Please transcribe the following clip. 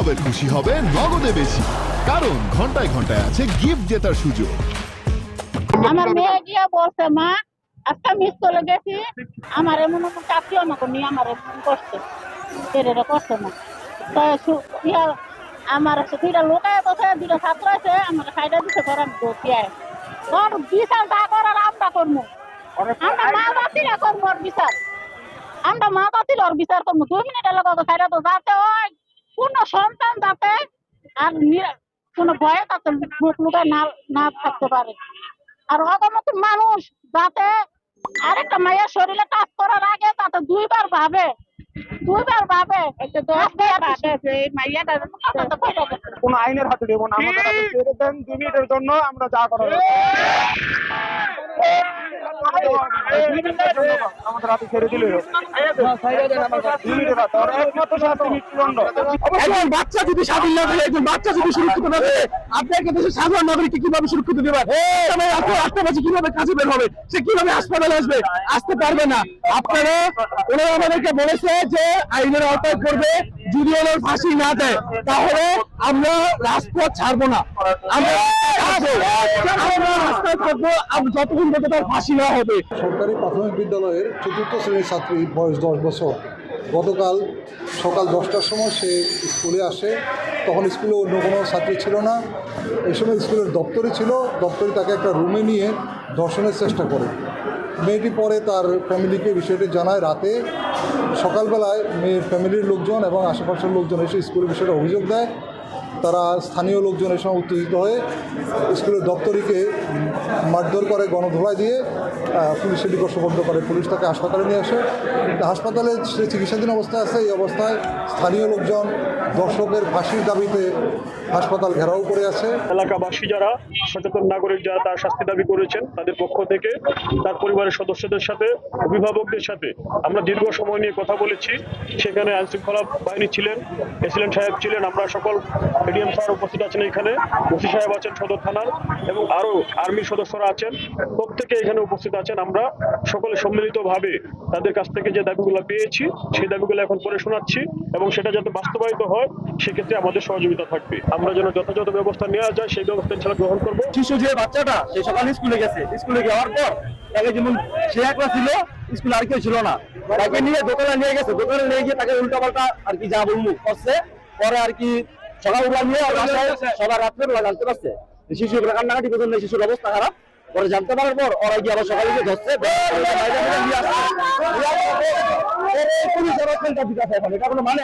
তবে খুশি হবে নগদে বেশি, কারণ ঘন্টায় ঘন্টায় আছে গিফট জেতার সুযোগ। আমার মেয়ে গিয়া বলছে, মা আজকে মিস করে গেছি, আমার এমন চাকরিও আমাকে নিয়ে আমার এমন করছে, ছেলেরা করছে না। আমার দুইটা লোকায় বসে, দুইটা ছাত্র আছে, আমার সাইডে দিতে করার দোষিয়ায় তোর বিচার যা করার আমরা করবো, আমরা মা বাতিরা করবো ওর বিচার, আমরা মা বাতিল ওর বিচার করবো। 2 মিনিটের লোক সাইডে তো যাতে হয় কোন সন্তান যাতে আর কোনো ভয়ে তাতে মুখ লুকায় না থাকতে পারে। আর অগমত মানুষ যাতে আরেকটা মায়ের শরীরে কাজ করার আগে তাতে দুইবার ভাবে কোন আইনের হাতে দেবো না, আমাদের হাতে ছেড়ে দেন। 2 মিনিটের জন্য আমরা যা করার আমাদের হাতে ছেড়ে দিলে বাচ্চা যদি স্বাধীন না থাকে, একজন বাচ্চা যদি সুরক্ষিত না থাকে, আপনাকে দেশের সাধারণ নাগরিককে কিভাবে সুরক্ষিত দেবেন? 8টা বাজে কিভাবে কাজে বের হবে, সে কিভাবে হাসপাতালে আসবে? আসতে পারবে না। আপনারা ওনারা আমাদেরকে বলেছে যে আইনের আওতায় করবে, যদি ওনার ফাঁসি না দেয় তাহলে আমরা রাজপথ ছাড়বো না, আমরা রাস্তায় থাকবো যতক্ষণ পর্যন্ত তার ফাঁসি না হবে। সরকারি প্রাথমিক বিদ্যালয়ের 4র্থ শ্রেণীর ছাত্রী, বয়স 10 বছর। গতকাল সকাল 10টার সময় সে স্কুলে আসে। তখন স্কুলে অন্য কোনো ছাত্রী ছিল না। এই সময় স্কুলের দপ্তরি ছিল, দপ্তরি তাকে একটা রুমে নিয়ে ধর্ষণের চেষ্টা করে। মেয়েটি পরে তার ফ্যামিলিকে বিষয়টি জানায়। রাতে সকালবেলায় মেয়ের ফ্যামিলির লোকজন এবং আশেপাশের লোকজন এসে স্কুলের বিষয়টা অভিযোগ দেয়। তারা স্থানীয় লোকজন এর সময় উত্তেজিত হয়ে স্কুলের দপ্তরিকে মারধর করে, গণধোলাই দিয়ে পুলিশের নিকট সোপর্দ করে। পুলিশ তাকে হাসপাতালে নিয়ে আসে। হাসপাতালে সে চিকিৎসাধীন অবস্থায় আছে। এই অবস্থায় স্থানীয় লোকজন দর্শকের ফাঁসির দাবিতে হাসপাতাল ঘেরাও করে আছে। এলাকাবাসী যারা সচেতন নাগরিক যারা তার শাস্তি দাবি করেছেন, তাদের পক্ষ থেকে তার পরিবারের সদস্যদের সাথে, অভিভাবকদের সাথে আমরা দীর্ঘ সময় নিয়ে কথা বলেছি। সেখানে আইনশৃঙ্খলা বাহিনী ছিলেন, এসিলেন্ট সাহেব ছিলেন, আমরা সকল এডিএম স্যার উপস্থিত আছেন, এখানে ওসি সাহেব আছেন সদর থানার, এবং আরো আর্মির সদস্যরা আছেন, প্রত্যেকে এখানে উপস্থিত আছেন। আমরা সকলে সম্মিলিতভাবে তাদের কাছ থেকে যে দাবিগুলো পেয়েছি সেই দাবিগুলো এখন পরে শোনাচ্ছি, এবং সেটা যাতে বাস্তবায়িত হয় সেক্ষেত্রে আমাদের সহযোগিতা থাকবে। আমরা যেন যথাযথ ব্যবস্থা নেওয়া যায় সেই ব্যবস্থা ইনশাআল্লাহ গ্রহণ করবো। শিশু যে বাচ্চাটা সে সকালে স্কুলে গেছে, স্কুলে যাওয়ার পর তাকে যেমন সে একলা ছিল, স্কুলে আর কেউ ছিল না, তাকে নিয়ে দোকানে নিয়ে গেছে। দোকানে নিয়ে গিয়ে তাকে উল্টাপাল্টা আর কি যা বলবো করছে। পরে আর কি সকালবেলা নিয়ে সবার রাত্রে বেলা জানতে পারছে শিশুর কান্নাকাটি পর্যন্ত শিশুর অবস্থা খারাপ। পরে জানতে পারার পর ওরা গিয়ে আবার সকালে গিয়ে ধরছে, পুলিশ আবার এটা কোনো মানে